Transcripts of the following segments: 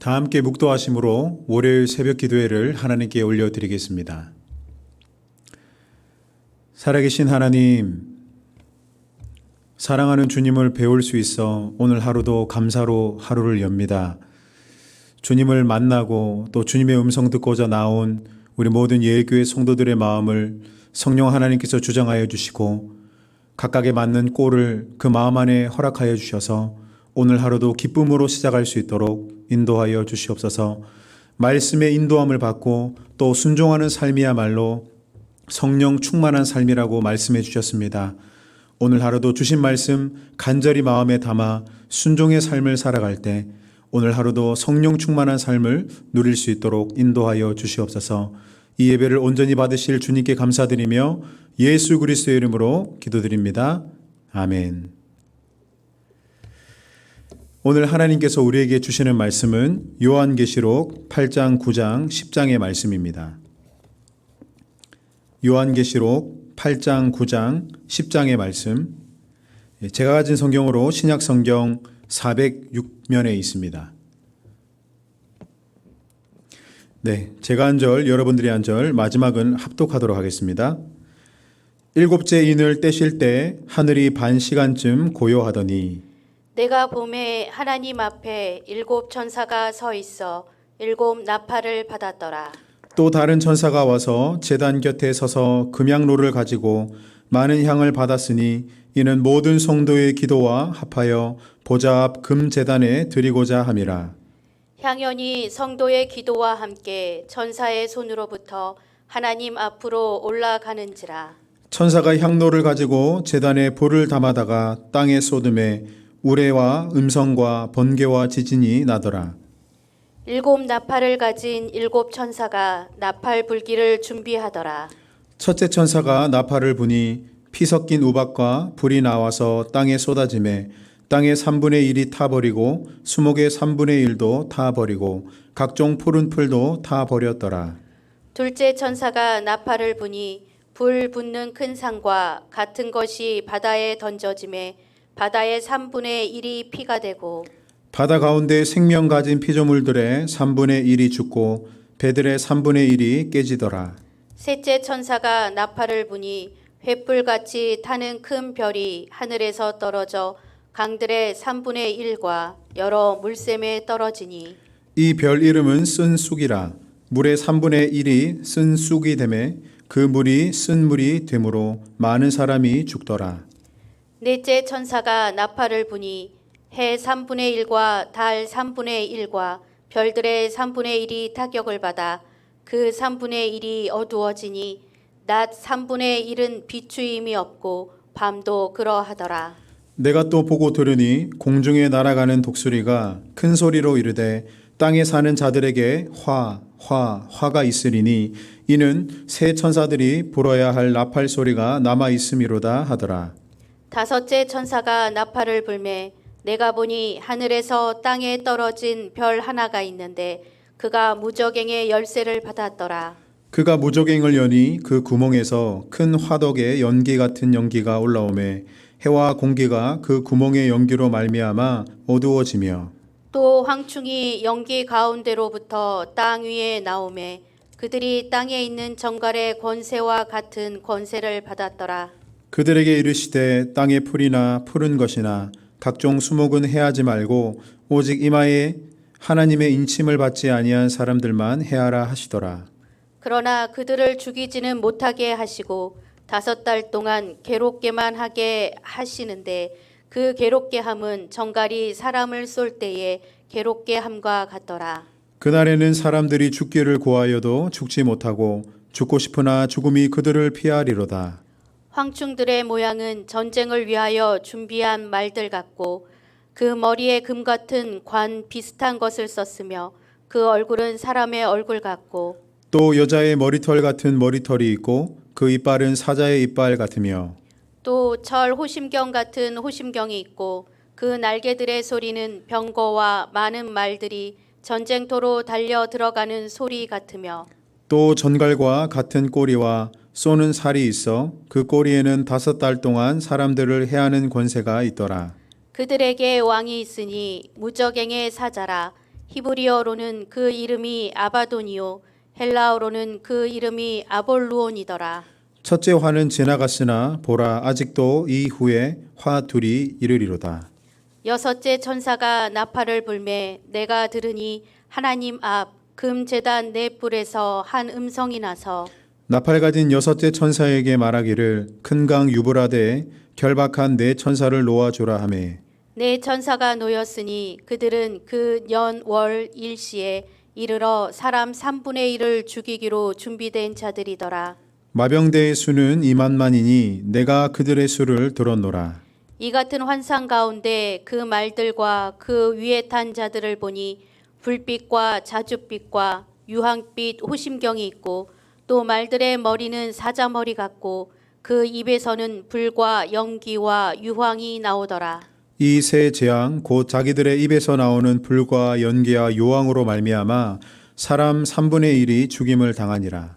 다 함께 묵도하심으로 월요일 새벽 기도회를 하나님께 올려드리겠습니다. 살아계신 하나님, 사랑하는 주님을 배울 수 있어 오늘 하루도 감사로 하루를 엽니다. 주님을 만나고 또 주님의 음성 듣고자 나온 우리 모든 예일교회 성도들의 마음을 성령 하나님께서 주장하여 주시고 각각에 맞는 꼴을 그 마음 안에 허락하여 주셔서 오늘 하루도 기쁨으로 시작할 수 있도록 인도하여 주시옵소서. 말씀의 인도함을 받고 또 순종하는 삶이야말로 성령 충만한 삶이라고 말씀해 주셨습니다. 오늘 하루도 주신 말씀 간절히 마음에 담아 순종의 삶을 살아갈 때 오늘 하루도 성령 충만한 삶을 누릴 수 있도록 인도하여 주시옵소서. 이 예배를 온전히 받으실 주님께 감사드리며 예수 그리스도의 이름으로 기도드립니다. 아멘. 오늘 하나님께서 우리에게 주시는 말씀은 요한계시록 8장, 9장, 10장의 말씀입니다. 요한계시록 8장, 9장, 10장의 말씀. 제가 가진 성경으로 신약 성경 406면에 있습니다. 네, 제가 한 절, 여러분들이 한 절, 마지막은 합독하도록 하겠습니다. 일곱째 인을 떼실 때 하늘이 반 시간쯤 고요하더니 내가 봄에 하나님 앞에 7 천사가 서 있어 7 나팔을 받았더라. 또 다른 천사가 와서 제단 곁에 서서 금향로를 가지고 많은 향을 받았으니 이는 모든 성도의 기도와 합하여 보좌 앞 금 제단에 드리고자 함이라. 향연이 성도의 기도와 함께 천사의 손으로부터 하나님 앞으로 올라가는지라. 천사가 향로를 가지고 제단에 불을 담아다가 땅에 쏟음에 우레와 음성과 번개와 지진이 나더라. 7 나팔을 가진 7 천사가 나팔 불기를 준비하더라. 첫째 천사가 나팔을 부니 피 섞인 우박과 불이 나와서 땅에 쏟아지매 땅의 3분의 1이 타버리고 수목의 3분의 1도 타버리고 각종 푸른 풀도 타버렸더라. 둘째 천사가 나팔을 부니 불 붙는 큰 상과 같은 것이 바다에 던져지매 바다의 3분의 1이 피가 되고 바다 가운데 생명 가진 피조물들의 3분의 1이 죽고 배들의 3분의 1이 깨지더라. 셋째 천사가 나팔을 부니 횃불같이 타는 큰 별이 하늘에서 떨어져 강들의 3분의 1과 여러 물샘에 떨어지니 이 별 이름은 쓴 쑥이라. 물의 3분의 1이 쓴 쑥이 되매 그 물이 쓴 물이 되므로 많은 사람이 죽더라. 넷째 천사가 나팔을 부니 해 3분의 1과 달 3분의 1과 별들의 3분의 1이 타격을 받아 그 3분의 1이 어두워지니 낮 3분의 1은 비추임이 없고 밤도 그러하더라. 내가 또 보고 들으니 공중에 날아가는 독수리가 큰 소리로 이르되 땅에 사는 자들에게 화가 있으리니 이는 새 천사들이 불어야 할 나팔 소리가 남아 있음이로다 하더라. 다섯째 천사가 나팔을 불매 내가 보니 하늘에서 땅에 떨어진 별 하나가 있는데 그가 무저갱의 열쇠를 받았더라. 그가 무저갱을 여니 그 구멍에서 큰 화덕의 연기 같은 연기가 올라오매 해와 공기가 그 구멍의 연기로 말미암아 어두워지며 또 황충이 연기 가운데로부터 땅 위에 나오매 그들이 땅에 있는 정갈의 권세와 같은 권세를 받았더라. 그들에게 이르시되 땅의 풀이나 푸른 것이나 각종 수목은 해하지 말고 오직 이마에 하나님의 인침을 받지 아니한 사람들만 해하라 하시더라. 그러나 그들을 죽이지는 못하게 하시고 5달 동안 괴롭게만 하게 하시는데 그 괴롭게 함은 정갈이 사람을 쏠 때에 괴롭게 함과 같더라. 그날에는 사람들이 죽기를 구하여도 죽지 못하고 죽고 싶으나 죽음이 그들을 피하리로다. 황충들의 모양은 전쟁을 위하여 준비한 말들 같고 그 머리에 금 같은 관 비슷한 것을 썼으며 그 얼굴은 사람의 얼굴 같고 또 여자의 머리털 같은 머리털이 있고 그 이빨은 사자의 이빨 같으며 또 철 호심경 같은 호심경이 있고 그 날개들의 소리는 병거와 많은 말들이 전쟁터로 달려 들어가는 소리 같으며 또 전갈과 같은 꼬리와 쏘는 살이 있어 그 꼬리에는 5달 동안 사람들을 해하는 권세가 있더라. 그들에게 왕이 있으니 무저갱의 사자라. 히브리어로는 그 이름이 아바돈이요 헬라어로는 그 이름이 아볼루온이더라. 첫째 화는 지나갔으나 보라 아직도 이 후에 화 둘이 이르리로다. 여섯째 천사가 나팔을 불매 내가 들으니 하나님 앞 금제단 네 뿔에서 한 음성이 나서 나팔 가진 여섯째 천사에게 말하기를 큰 강 유브라데에 결박한 네 천사를 놓아주라 하매 네 천사가 놓였으니 그들은 그 년 월 일시에 이르러 사람 3분의 1을 죽이기로 준비된 자들이더라. 마병대의 수는 2만만이니 내가 그들의 수를 들었노라. 이 같은 환상 가운데 그 말들과 그 위에 탄 자들을 보니 불빛과 자줏빛과 유황빛 호심경이 있고 또 말들의 머리는 사자머리 같고 그 입에서는 불과 연기와 유황이 나오더라. 이 세 재앙 곧 자기들의 입에서 나오는 불과 연기와 요왕으로 말미암아 사람 3분의 1이 죽임을 당하니라.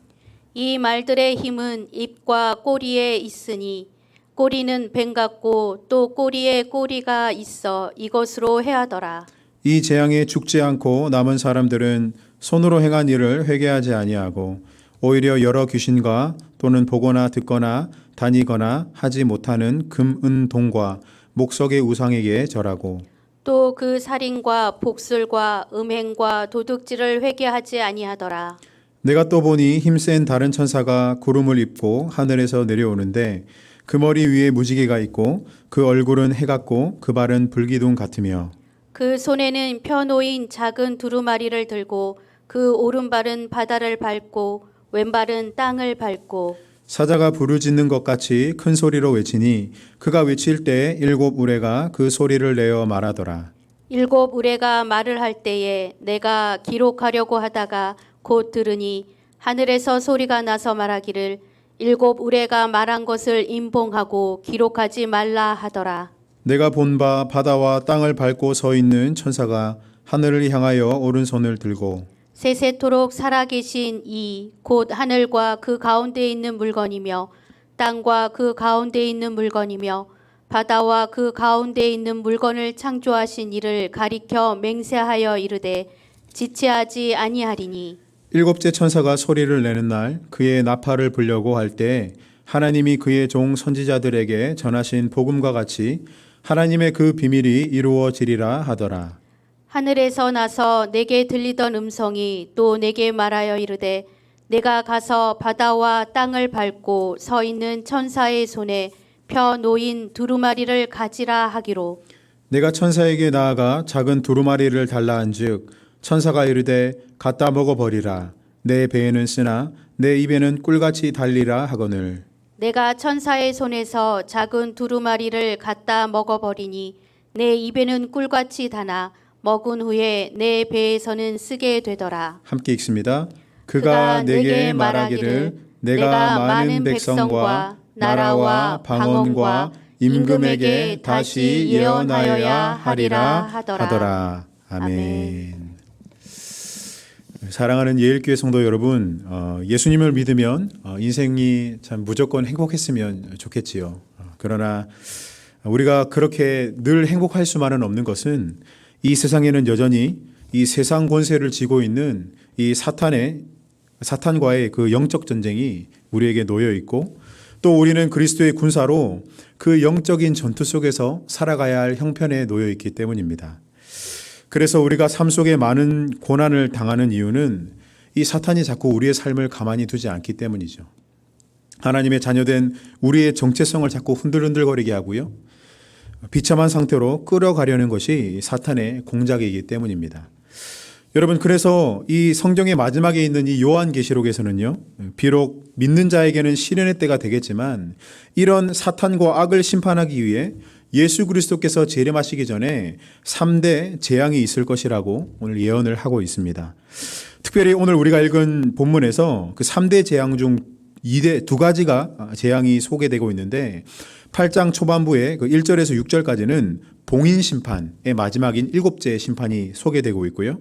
이 말들의 힘은 입과 꼬리에 있으니 꼬리는 뱀 같고 또 꼬리에 꼬리가 있어 이것으로 해하더라. 이 재앙에 죽지 않고 남은 사람들은 손으로 행한 일을 회개하지 아니하고 오히려 여러 귀신과 또는 보거나 듣거나 다니거나 하지 못하는 금, 은, 동과 목석의 우상에게 절하고 또 그 살인과 복술과 음행과 도둑질을 회개하지 아니하더라. 내가 또 보니 힘센 다른 천사가 구름을 입고 하늘에서 내려오는데 그 머리 위에 무지개가 있고 그 얼굴은 해 같고 그 발은 불기둥 같으며 그 손에는 펴놓인 작은 두루마리를 들고 그 오른발은 바다를 밟고 왼발은 땅을 밟고 사자가 부르짖는 것 같이 큰 소리로 외치니 그가 외칠 때 7 우레가 그 소리를 내어 말하더라. 7 우레가 말을 할 때에 내가 기록하려고 하다가 곧 들으니 하늘에서 소리가 나서 말하기를 7 우레가 말한 것을 임봉하고 기록하지 말라 하더라. 내가 본 바 바다와 땅을 밟고 서 있는 천사가 하늘을 향하여 오른손을 들고 세세토록 살아계신 이 곧 하늘과 그 가운데 있는 물건이며 땅과 그 가운데 있는 물건이며 바다와 그 가운데 있는 물건을 창조하신 이를 가리켜 맹세하여 이르되 지체하지 아니하리니 7째 천사가 소리를 내는 날 그의 나팔을 불려고 할 때 하나님이 그의 종 선지자들에게 전하신 복음과 같이 하나님의 그 비밀이 이루어지리라 하더라. 하늘에서 나서 내게 들리던 음성이 또 내게 말하여 이르되 내가 가서 바다와 땅을 밟고 서 있는 천사의 손에 펴 놓인 두루마리를 가지라 하기로 내가 천사에게 나아가 작은 두루마리를 달라 한즉 천사가 이르되 갖다 먹어버리라. 내 배에는 쓰나 내 입에는 꿀같이 달리라 하거늘. 내가 천사의 손에서 작은 두루마리를 갖다 먹어버리니 내 입에는 꿀같이 다나 먹은 후에 내 배에서는 쓰게 되더라. 함께 읽습니다. 그가 내게 말하기를 내가 많은 백성과 나라와 방언과 임금에게 다시 예언하여야 하리라 하더라. 아멘. 사랑하는 예일교회 성도 여러분, 예수님을 믿으면 인생이 참 무조건 행복했으면 좋겠지요. 그러나 우리가 그렇게 늘 행복할 수만은 없는 것은 이 세상에는 여전히 이 세상 권세를 쥐고 있는 이 사탄과의 그 영적 전쟁이 우리에게 놓여 있고 또 우리는 그리스도의 군사로 그 영적인 전투 속에서 살아가야 할 형편에 놓여 있기 때문입니다. 그래서 우리가 삶 속에 많은 고난을 당하는 이유는 이 사탄이 자꾸 우리의 삶을 가만히 두지 않기 때문이죠. 하나님의 자녀된 우리의 정체성을 자꾸 흔들흔들거리게 하고요. 비참한 상태로 끌어가려는 것이 사탄의 공작이기 때문입니다. 여러분, 그래서 이 성경의 마지막에 있는 이 요한계시록에서는요, 비록 믿는 자에게는 시련의 때가 되겠지만 이런 사탄과 악을 심판하기 위해 예수 그리스도께서 재림하시기 전에 3대 재앙이 있을 것이라고 오늘 예언을 하고 있습니다. 특별히 오늘 우리가 읽은 본문에서 그 3대 재앙 중 2가지가 재앙이 소개되고 있는데 8장 초반부에 그 1절에서 6절까지는 봉인 심판의 마지막인 7째 심판이 소개되고 있고요.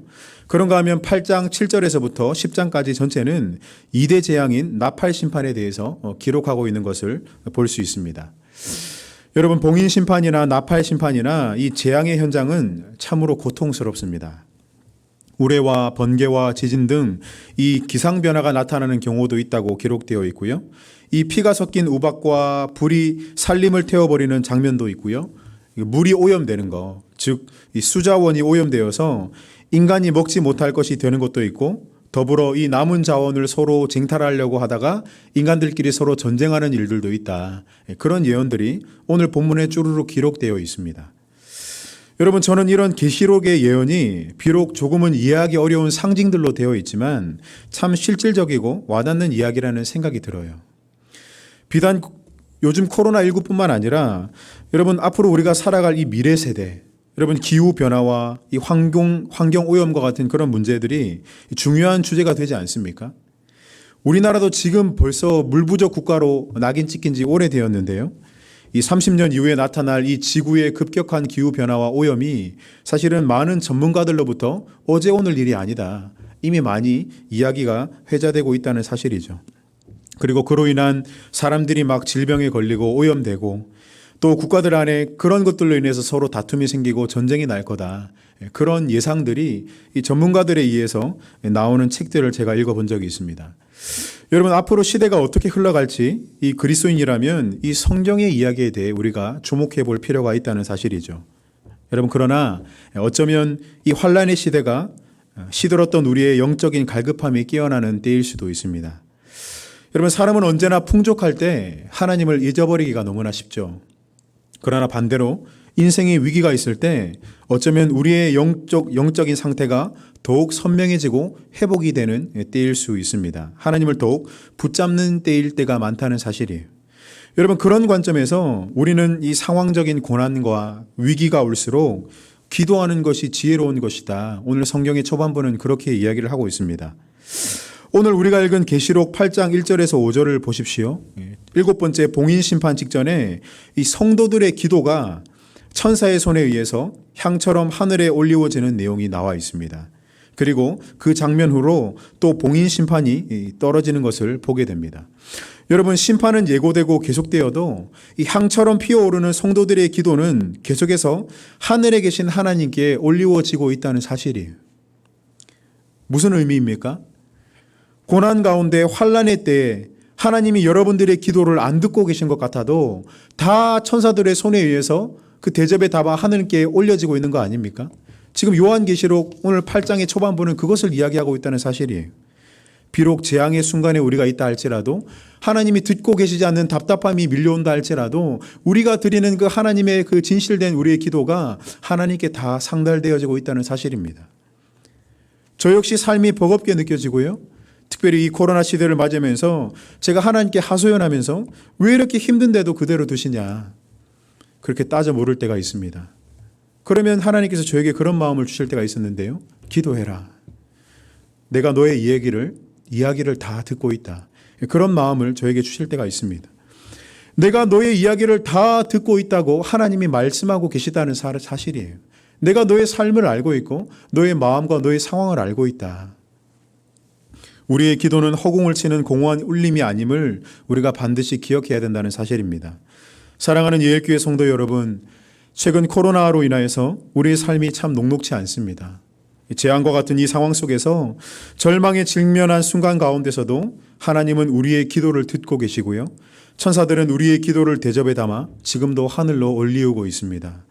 그런가 하면 8장 7절에서부터 10장까지 전체는 2대 재앙인 나팔 심판에 대해서 기록하고 있는 것을 볼 수 있습니다. 여러분, 봉인 심판이나 나팔 심판이나 이 재앙의 현장은 참으로 고통스럽습니다. 우레와 번개와 지진 등 이 기상 변화가 나타나는 경우도 있다고 기록되어 있고요. 이 피가 섞인 우박과 불이 산림을 태워버리는 장면도 있고요. 물이 오염되는 것, 즉 이 수자원이 오염되어서 인간이 먹지 못할 것이 되는 것도 있고, 더불어 이 남은 자원을 서로 쟁탈하려고 하다가 인간들끼리 서로 전쟁하는 일들도 있다. 그런 예언들이 오늘 본문에 쭈루룩 기록되어 있습니다. 여러분, 저는 이런 계시록의 예언이 비록 조금은 이해하기 어려운 상징들로 되어 있지만 참 실질적이고 와닿는 이야기라는 생각이 들어요. 비단 요즘 코로나19뿐만 아니라 여러분, 앞으로 우리가 살아갈 이 미래 세대, 여러분, 기후 변화와 이 환경 오염과 같은 그런 문제들이 중요한 주제가 되지 않습니까? 우리나라도 지금 벌써 물 부족 국가로 낙인 찍힌 지 오래되었는데요. 이 30년 이후에 나타날 이 지구의 급격한 기후 변화와 오염이 사실은 많은 전문가들로부터 어제 오늘 일이 아니다, 이미 많이 이야기가 회자되고 있다는 사실이죠. 그리고 그로 인한 사람들이 막 질병에 걸리고 오염되고, 또 국가들 안에 그런 것들로 인해서 서로 다툼이 생기고 전쟁이 날 거다, 그런 예상들이 이 전문가들에 의해서 나오는 책들을 제가 읽어본 적이 있습니다. 여러분, 앞으로 시대가 어떻게 흘러갈지 이 그리스도인이라면 이 성경의 이야기에 대해 우리가 주목해 볼 필요가 있다는 사실이죠. 여러분, 그러나 어쩌면 이 환란의 시대가 시들었던 우리의 영적인 갈급함이 깨어나는 때일 수도 있습니다. 여러분, 사람은 언제나 풍족할 때 하나님을 잊어버리기가 너무나 쉽죠. 그러나 반대로 인생의 위기가 있을 때 어쩌면 우리의 영적인 상태가 더욱 선명해지고 회복이 되는 때일 수 있습니다. 하나님을 더욱 붙잡는 때일 때가 많다는 사실이에요. 여러분, 그런 관점에서 우리는 이 상황적인 고난과 위기가 올수록 기도하는 것이 지혜로운 것이다. 오늘 성경의 초반부는 그렇게 이야기를 하고 있습니다. 오늘 우리가 읽은 계시록 8장 1절에서 5절을 보십시오. 7번째 봉인 심판 직전에 이 성도들의 기도가 천사의 손에 의해서 향처럼 하늘에 올리워지는 내용이 나와 있습니다. 그리고 그 장면 후로 또 봉인 심판이 떨어지는 것을 보게 됩니다. 여러분, 심판은 예고되고 계속되어도 이 향처럼 피어오르는 성도들의 기도는 계속해서 하늘에 계신 하나님께 올리워지고 있다는 사실이에요. 무슨 의미입니까? 고난 가운데 환란의 때에 하나님이 여러분들의 기도를 안 듣고 계신 것 같아도 다 천사들의 손에 의해서 그 대접의 답이 하늘께 올려지고 있는 거 아닙니까? 지금 요한계시록 오늘 8장의 초반부는 그것을 이야기하고 있다는 사실이에요. 비록 재앙의 순간에 우리가 있다 할지라도, 하나님이 듣고 계시지 않는 답답함이 밀려온다 할지라도 우리가 드리는 그 하나님의 그 진실된 우리의 기도가 하나님께 다 상달되어지고 있다는 사실입니다. 저 역시 삶이 버겁게 느껴지고요. 특별히 이 코로나 시대를 맞으면서 제가 하나님께 하소연하면서 왜 이렇게 힘든데도 그대로 두시냐, 그렇게 따져 물을 때가 있습니다. 그러면 하나님께서 저에게 그런 마음을 주실 때가 있었는데요. 기도해라. 내가 너의 이야기를 다 듣고 있다. 그런 마음을 저에게 주실 때가 있습니다. 내가 너의 이야기를 다 듣고 있다고 하나님이 말씀하고 계시다는 사실이에요. 내가 너의 삶을 알고 있고 너의 마음과 너의 상황을 알고 있다. 우리의 기도는 허공을 치는 공허한 울림이 아님을 우리가 반드시 기억해야 된다는 사실입니다. 사랑하는 예일교회 성도 여러분, 최근 코로나로 인하여서 우리의 삶이 참 녹록지 않습니다. 재앙과 같은 이 상황 속에서 절망에 직면한 순간 가운데서도 하나님은 우리의 기도를 듣고 계시고요. 천사들은 우리의 기도를 대접에 담아 지금도 하늘로 올리우고 있습니다.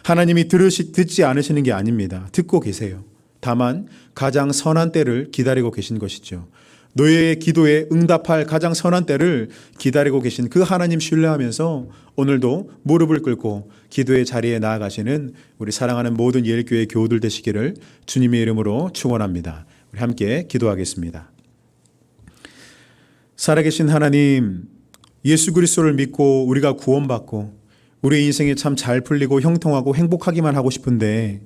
하나님이 듣지 않으시는 게 아닙니다. 듣고 계세요. 다만 가장 선한 때를 기다리고 계신 것이죠. 너의 기도에 응답할 가장 선한 때를 기다리고 계신 그 하나님 신뢰하면서 오늘도 무릎을 꿇고 기도의 자리에 나아가시는 우리 사랑하는 모든 예일교회 교우들 되시기를 주님의 이름으로 축원합니다. 우리 함께 기도하겠습니다. 살아계신 하나님, 예수 그리스도를 믿고 우리가 구원받고 우리의 인생이 참 잘 풀리고 형통하고 행복하기만 하고 싶은데,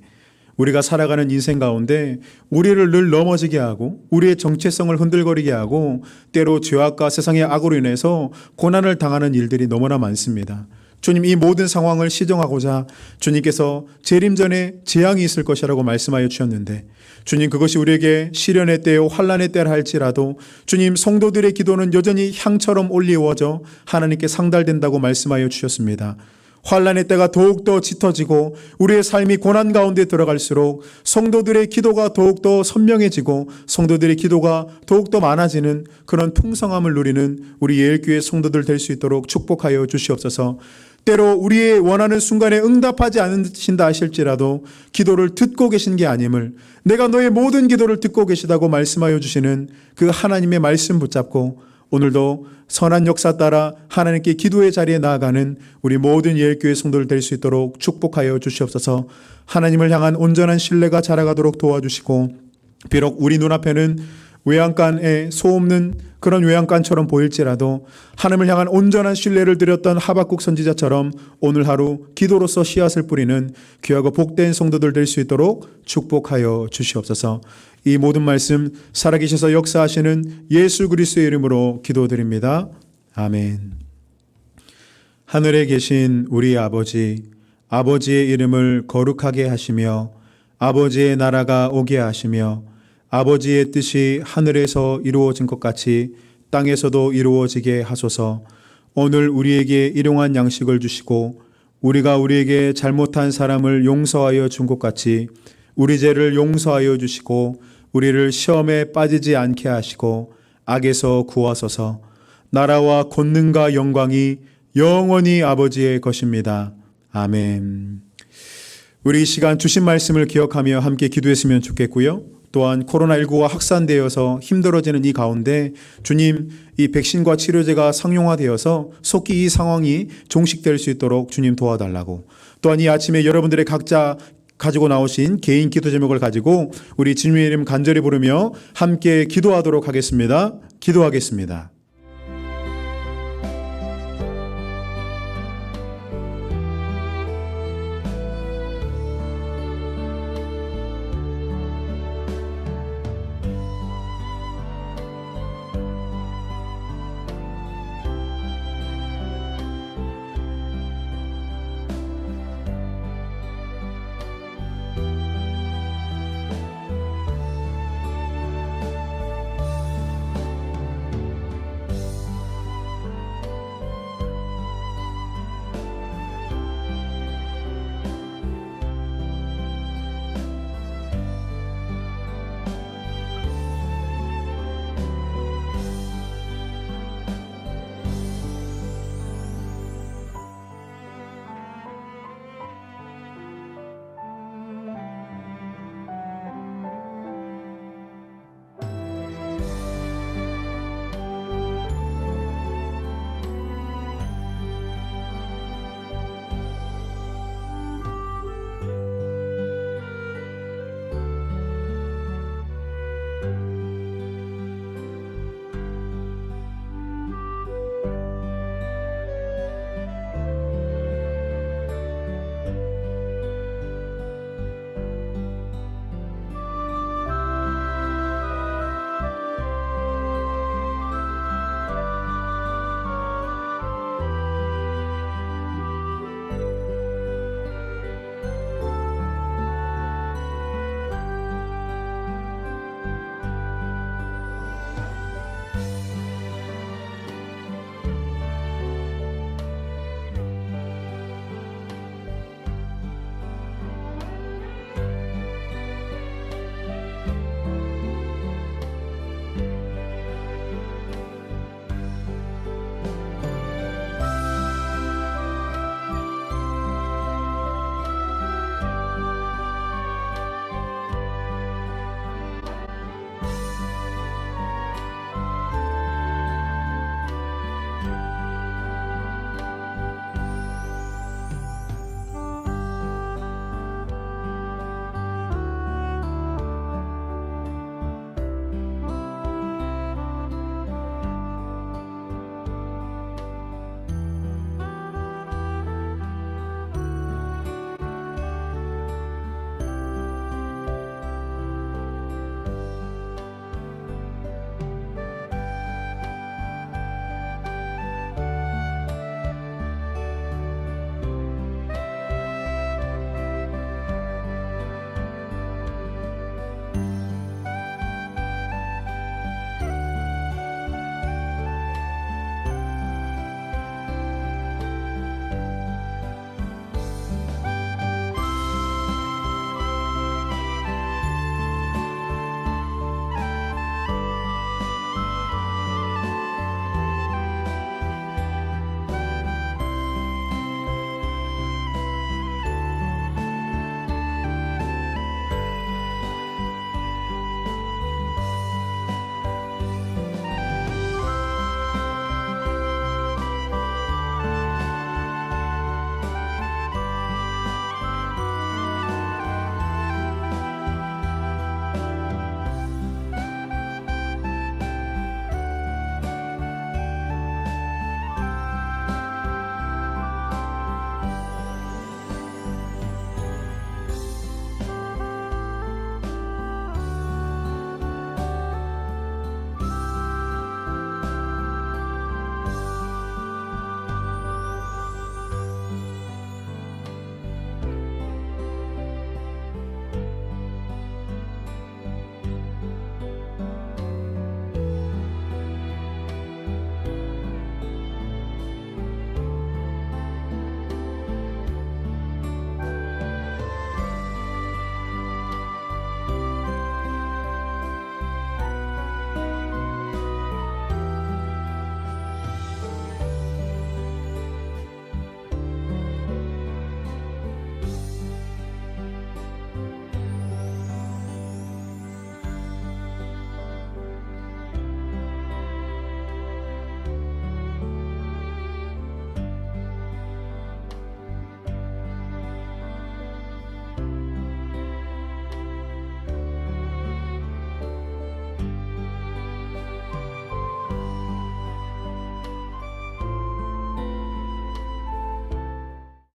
우리가 살아가는 인생 가운데 우리를 늘 넘어지게 하고 우리의 정체성을 흔들거리게 하고 때로 죄악과 세상의 악으로 인해서 고난을 당하는 일들이 너무나 많습니다. 주님, 이 모든 상황을 시정하고자 주님께서 재림 전에 재앙이 있을 것이라고 말씀하여 주셨는데, 주님, 그것이 우리에게 시련의 때요 환난의 때라 할지라도 주님, 성도들의 기도는 여전히 향처럼 올리워져 하나님께 상달된다고 말씀하여 주셨습니다. 환난의 때가 더욱더 짙어지고 우리의 삶이 고난 가운데 들어갈수록 성도들의 기도가 더욱더 선명해지고 성도들의 기도가 더욱더 많아지는 그런 풍성함을 누리는 우리 예일교회 성도들 될 수 있도록 축복하여 주시옵소서. 때로 우리의 원하는 순간에 응답하지 않으신다 하실지라도 기도를 듣고 계신 게 아님을, 내가 너의 모든 기도를 듣고 계시다고 말씀하여 주시는 그 하나님의 말씀 붙잡고 오늘도 선한 역사 따라 하나님께 기도의 자리에 나아가는 우리 모든 예일교회 성도들 될 수 있도록 축복하여 주시옵소서. 하나님을 향한 온전한 신뢰가 자라가도록 도와주시고, 비록 우리 눈앞에는 외양간에 소없는 그런 외양간처럼 보일지라도 하나님을 향한 온전한 신뢰를 드렸던 하박국 선지자처럼 오늘 하루 기도로서 씨앗을 뿌리는 귀하고 복된 성도들 될 수 있도록 축복하여 주시옵소서. 이 모든 말씀 살아계셔서 역사하시는 예수 그리스도의 이름으로 기도드립니다. 아멘. 하늘에 계신 우리 아버지, 아버지의 이름을 거룩하게 하시며 아버지의 나라가 오게 하시며 아버지의 뜻이 하늘에서 이루어진 것 같이 땅에서도 이루어지게 하소서. 오늘 우리에게 일용할 양식을 주시고 우리가 우리에게 잘못한 사람을 용서하여 준 것 같이 우리 죄를 용서하여 주시고 우리를 시험에 빠지지 않게 하시고 악에서 구하소서. 나라와 권능과 영광이 영원히 아버지의 것입니다. 아멘. 우리 이 시간 주신 말씀을 기억하며 함께 기도했으면 좋겠고요. 또한 코로나19가 확산되어서 힘들어지는 이 가운데 주님, 이 백신과 치료제가 상용화되어서 속히 이 상황이 종식될 수 있도록 주님 도와달라고, 또한 이 아침에 여러분들의 각자 가지고 나오신 개인 기도 제목을 가지고 우리 주님의 이름 간절히 부르며 함께 기도하도록 하겠습니다. 기도하겠습니다.